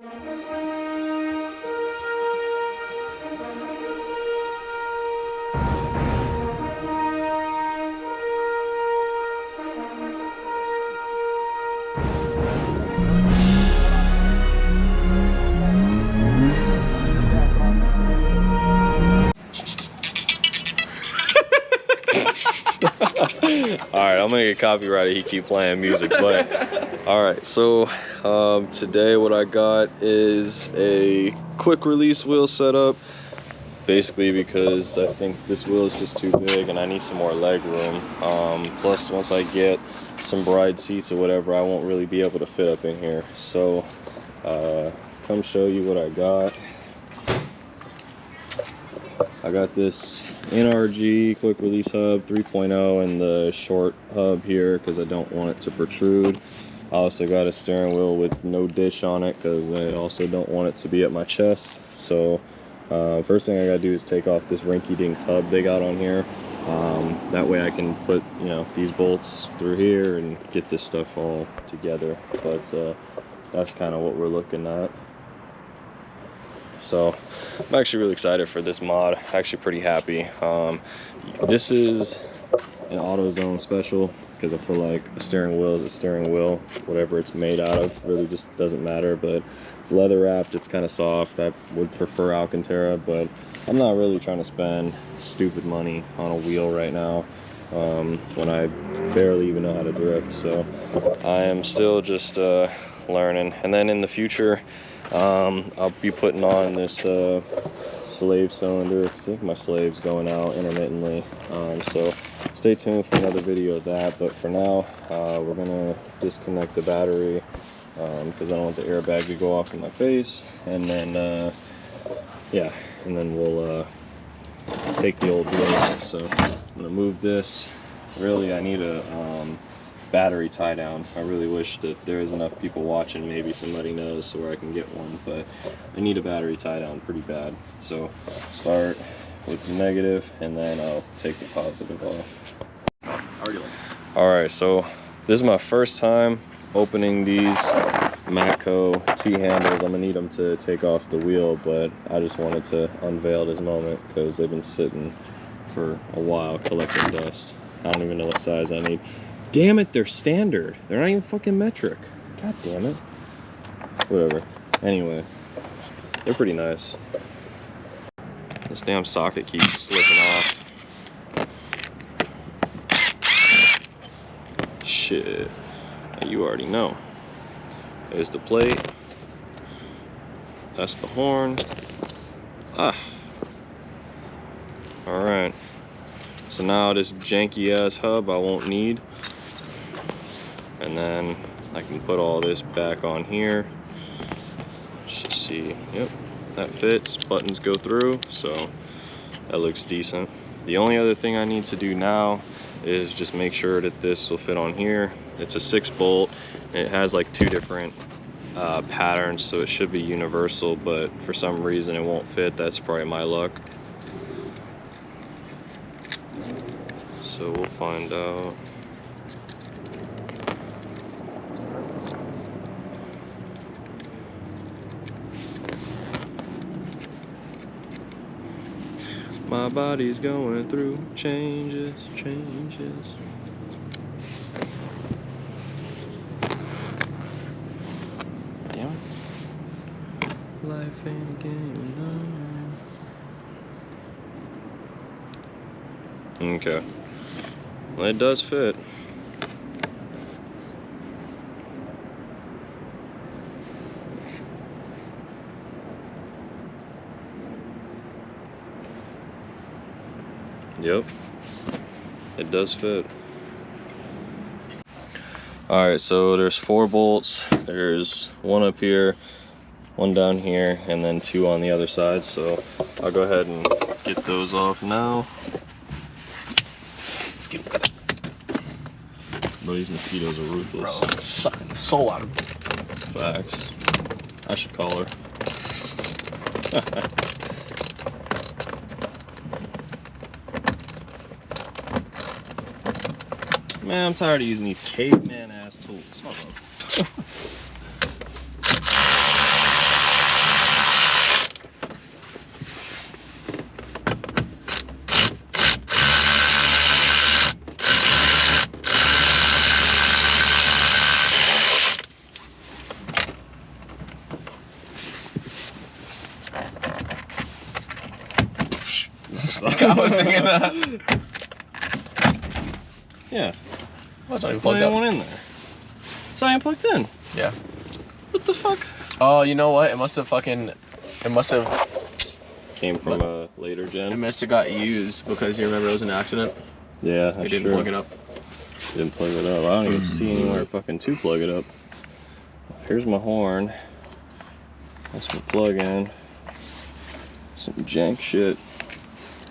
Alright, I'm gonna get copyrighted. He keep playing music, but alright, so today what I got is a quick release wheel setup, basically because I think this wheel is just too big and I need some more leg room. Plus once I get some bride seats or whatever, I won't really be able to fit up in here. So come show you what I got. I got this NRG quick release hub 3.0 and the short hub here because I don't want it to protrude. I also got a steering wheel with no dish on it because I also don't want it to be at my chest. So first thing I gotta do is take off this rinky-dink hub they got on here. That way I can put, you know, these bolts through here and get this stuff all together. But that's kind of what we're looking at. So I'm actually really excited for this mod. Actually pretty happy. This is an AutoZone special because I feel like a steering wheel is a steering wheel. Whatever it's made out of really just doesn't matter, but it's leather wrapped, it's kind of soft. I would prefer Alcantara, but I'm not really trying to spend stupid money on a wheel right now when I barely even know how to drift. So I am still just learning, and then in the future I'll be putting on this slave cylinder. I think my slave's going out intermittently, so stay tuned for another video of that. But for now, we're gonna disconnect the battery because I don't want the airbag to go off in my face, and then yeah, and then we'll take the old wheel off. So I'm gonna move this. Really, I need a battery tie down. I really wish that there is enough people watching, maybe somebody knows, so where I can get one, but I need a battery tie down pretty bad. So start with the negative and then I'll take the positive off. Alright, so this is my first time opening these Matco T-handles. I'm gonna need them to take off the wheel, but I just wanted to unveil this moment because they've been sitting for a while collecting dust. I don't even know what size I need. Damn it, they're standard. They're not even fucking metric. God damn it. Whatever. Anyway, they're pretty nice. This damn socket keeps slipping off. Shit. You already know. There's the plate. That's the horn. Ah. Alright. So now this janky ass hub I won't need. And then I can put all this back on here. Let's just see. Yep, that fits. Buttons go through, so that looks decent. The only other thing I need to do now is just make sure that this will fit on here. It's a 6-bolt. It has like 2 different patterns, so it should be universal, but for some reason it won't fit. That's probably my luck. So we'll find out. My body's going through changes. Damn it. Life ain't a game, no. Okay. Well, it does fit. Yep, it does fit. Alright, so there's 4 bolts. There's 1 up here, 1 down here, and then 2 on the other side. So I'll go ahead and get those off now. Bro, these mosquitoes are ruthless. Bro, sucking the soul out of me. Facts. I should call her. Man, I'm tired of using these caveman ass tools. Hold on. I was thinking that. Yeah. What's not even Plug plugged that up? one in there. It's not even plugged in. Yeah. What the fuck? Oh, you know what? It must have Came from a later gen. It must have got used because you remember it was an accident. Yeah, They that's didn't true. plug it up. Didn't plug it up. I don't even see anywhere fucking to plug it up. Here's my horn. That's my plug in. Some jank shit.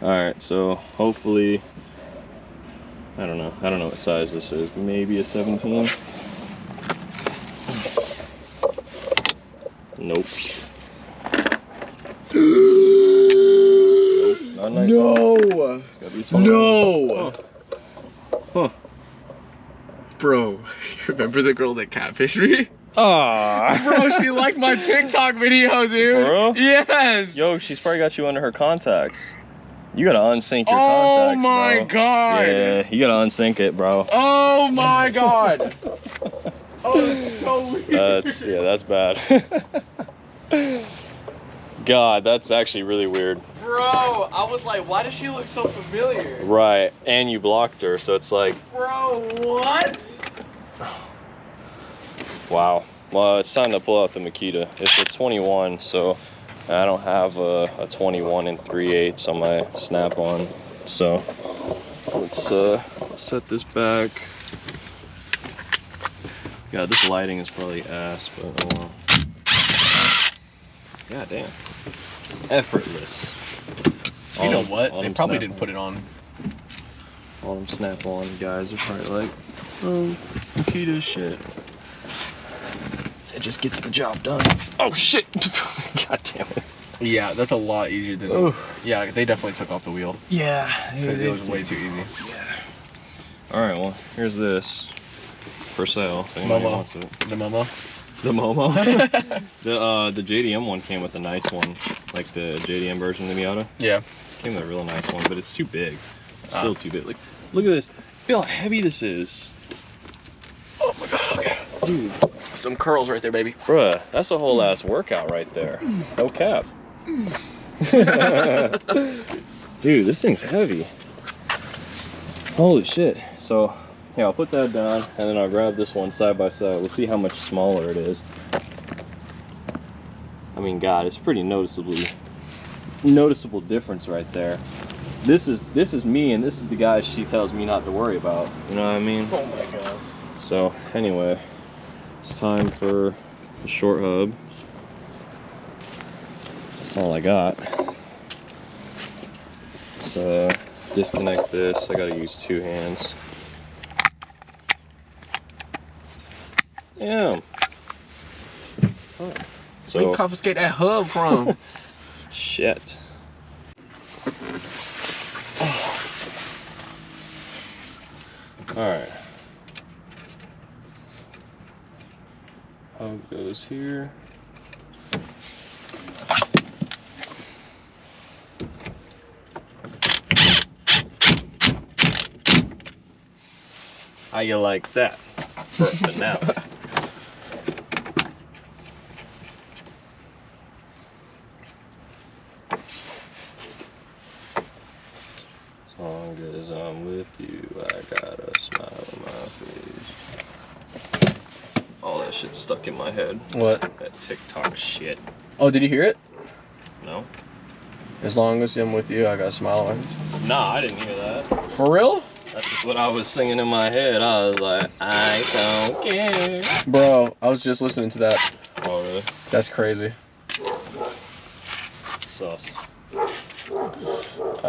Alright, so hopefully, I don't know what size this is. Maybe a 17? Nope. Not 19. No! It's gotta be 20. No! Huh. Bro, you remember the girl that catfished me? Ah. Bro, she liked my TikTok video, dude. For real? Yes. Yo, she's probably got you under her contacts. You gotta unsync your Oh contacts, my bro. god. Yeah, you gotta unsync it, bro. Oh my god. Oh, that's so weird. That's bad. God, that's actually really weird. Bro, I was like, why does she look so familiar? Right, and you blocked her, so it's like, Bro, what? wow. Well, it's time to pull out the Makita. It's a 21, so I don't have a 21 and 3/8 on my snap-on. So let's set this back. God, this lighting is probably ass, but oh well. God damn. Effortless. You know what? All They them probably snap- didn't put it on. All them snap-on guys are probably like, oh, Makita shit. It just gets the job done. Oh shit! God damn it. Yeah, that's a lot easier than. Oof. Yeah, they definitely took off the wheel Yeah. because it was way too easy. Yeah. Alright, well, here's this. For sale, if anybody Momo. wants it. The Momo. The Momo? the JDM one came with a nice one. Like the JDM version of the Miata. Yeah. Came with a real nice one, but it's too big. It's still too big. Like, look at this. Feel how heavy this is. Oh my god, okay. Dude. Some curls right there, baby. Bruh, that's a whole ass workout right there. No cap. Dude, this thing's heavy. Holy shit. So, yeah, I'll put that down and then I'll grab this one side by side. We'll see how much smaller it is. I mean, God, it's pretty noticeable difference right there. This is me and this is the guy she tells me not to worry about. You know what I mean? Oh my god. So, anyway, it's time for the short hub. That's all I got. So, disconnect this. I gotta use 2 hands. Yeah. So where you confiscate that hub from? Shit. Alright. Hub goes here. How you like that? For now. As long as I'm with you, I got a smile on my face. All that shit's stuck in my head. What? That TikTok shit. Oh, did you hear it? No? As long as I'm with you, I got a smile on my face. Nah, I didn't hear that. For real? That's just what I was singing in my head. I was like, I don't care. Bro, I was just listening to that. Oh, really? That's crazy. Sus. I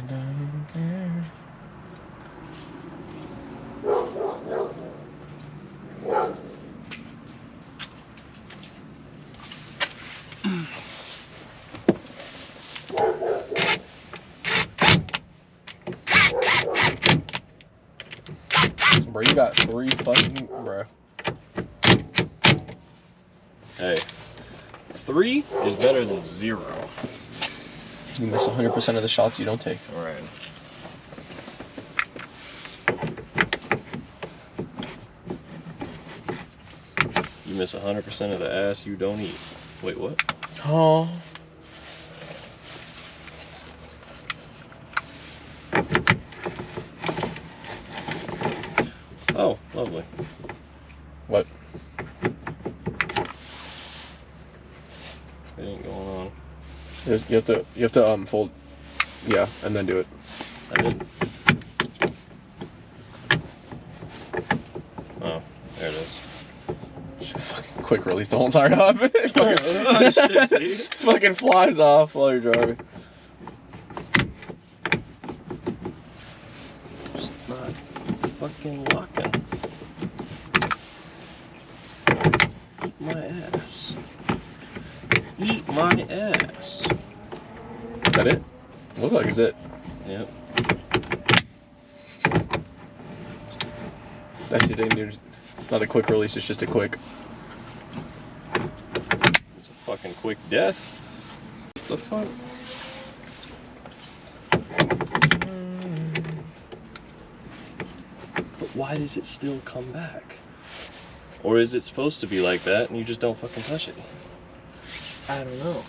don't care. Bro, you got 3 fucking, bro. Hey, 3 is better than 0. You miss 100% of the shots you don't take. All right. You miss 100% of the ass you don't eat. Wait, what? Oh. What? It ain't going on. You have to fold. Yeah, and then do it. I didn't. Oh, there it is. Fucking quick release the whole entire knob. Oh, shit, see? Fucking flies off while you're driving. Just not fucking locking. Eat my ass. Eat my ass. Is that it? Look like it's it. Yep. That shit ain't near. It's not a quick release. It's just a quick. It's a fucking quick death. What the fuck? But why does it still come back? Or is it supposed to be like that and you just don't fucking touch it? I don't know.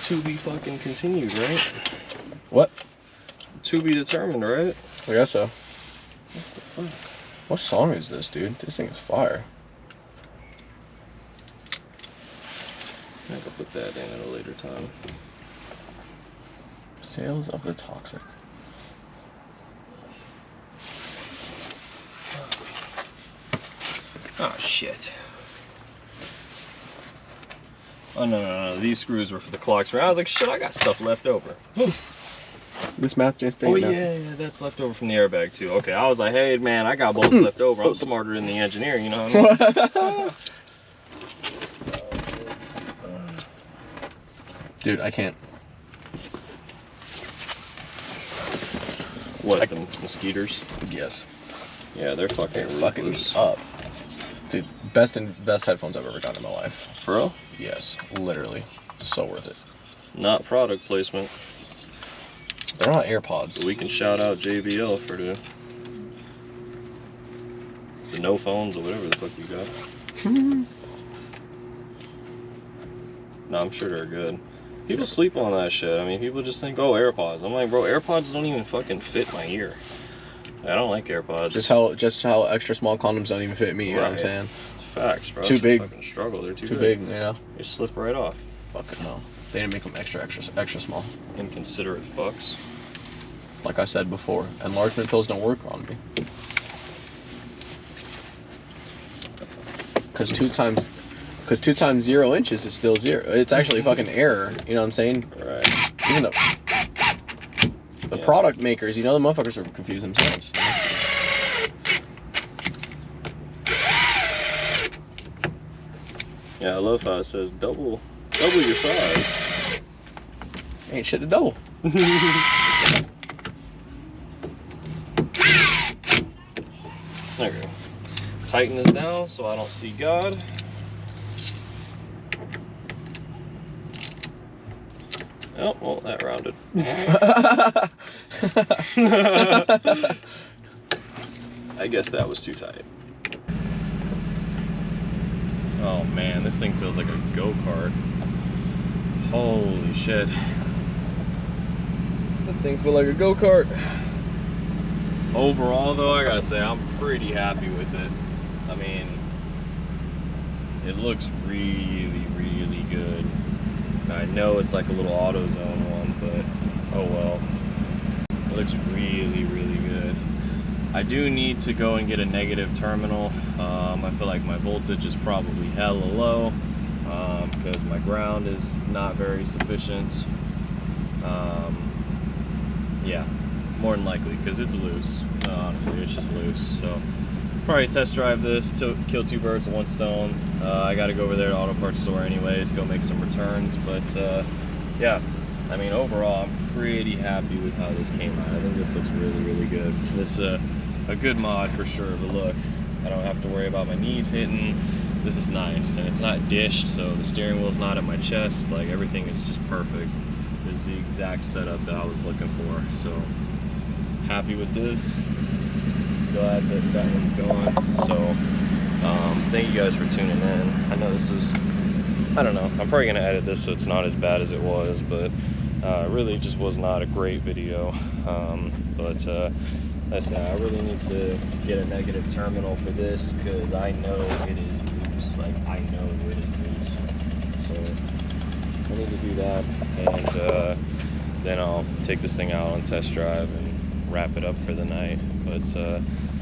To be fucking continued, right? What? To be determined, right? I guess so. What the fuck? What song is this, dude? This thing is fire. I could put that in at a later time. Tales of the Toxic. Oh shit. Oh no, these screws were for the clocks. I was like, shit, I got stuff left over. This math just Oh ain't yeah, that's left over from the airbag too. Okay, I was like, hey man, I got bolts left over. I'm smarter than the engineer, you know what I mean? Dude, I can't. What, the mosquitoes? Yes. Yeah, they're fucking Fucking ruthless. up. Dude, best headphones I've ever gotten in my life. For real? Yes, literally. So worth it. Not product placement. They're not AirPods. But we can shout out JBL for the no phones or whatever the fuck you got. No, I'm sure they're good. People sleep on that shit. I mean, people just think, oh, AirPods. I'm like, bro, AirPods don't even fucking fit my ear. I don't like AirPods. Just how extra small condoms don't even fit me, you know what I'm saying? Facts, bro. Too It's big. A fucking struggle. They're too big, you know? They slip right off. Fucking no. They didn't make them extra small. Inconsiderate fucks. Like I said before, enlargement pills don't work on me. Because 2 times 0 inches is still 0. It's actually fucking error, you know what I'm saying? Right. Even though the product makers, you know, the motherfuckers are confused themselves. Yeah, I love how it says double your size. Ain't shit to double. There we go. Tighten this down so I don't see God. Oh, well, that rounded. I guess that was too tight. Oh man, this thing feels like a go-kart. Holy shit. That thing feels like a go-kart. Overall though, I gotta say, I'm pretty happy with it. I mean, it looks really, really good. I know it's like a little AutoZone one, but oh well. It looks really, really good. I do need to go and get a negative terminal. I feel like my voltage is probably hella low because my ground is not very sufficient. Yeah, more than likely because it's loose. Honestly, it's just loose. So probably test drive this to kill 2 birds with 1 stone. I got to go over there to auto parts store anyways, go make some returns. But yeah, I mean overall, I'm pretty happy with how this came out. I think this looks really, really good. This a good mod for sure. But look, I don't have to worry about my knees hitting. This is nice, and it's not dished, so the steering wheel's not at my chest. Like everything is just perfect. This is the exact setup that I was looking for. So happy with this. Glad that that one's going. So thank you guys for tuning in. I know this is, I don't know, I'm probably gonna edit this so it's not as bad as it was, but Really just was not a great video, but listen, I really need to get a negative terminal for this because I know it is loose. Like, I know it is loose. So I need to do that, and then I'll take this thing out on test drive and wrap it up for the night. But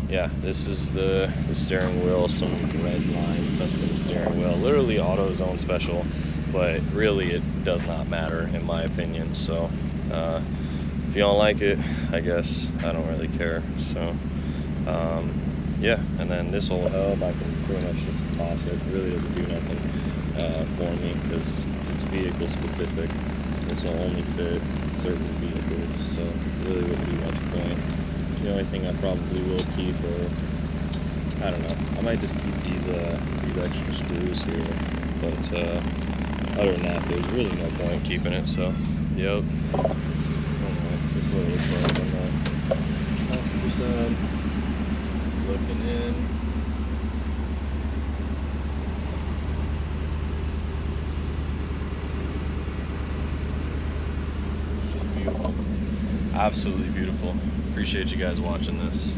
yeah, this is the steering wheel, some red line custom steering wheel, literally AutoZone special, but really it does not matter in my opinion. So if you don't like it, I guess I don't really care. So yeah, and then this whole hub I can pretty much just toss it. It really doesn't do nothing for me because it's vehicle specific. This will only fit certain vehicles, so really wouldn't be much point. The only thing I probably will keep, or I don't know, I might just keep these extra screws here. But other than that, there's really no point keeping it. So, yep. Anyway, this is what it looks like on the passenger side. Looking in. It's just beautiful. Absolutely beautiful. Appreciate you guys watching this.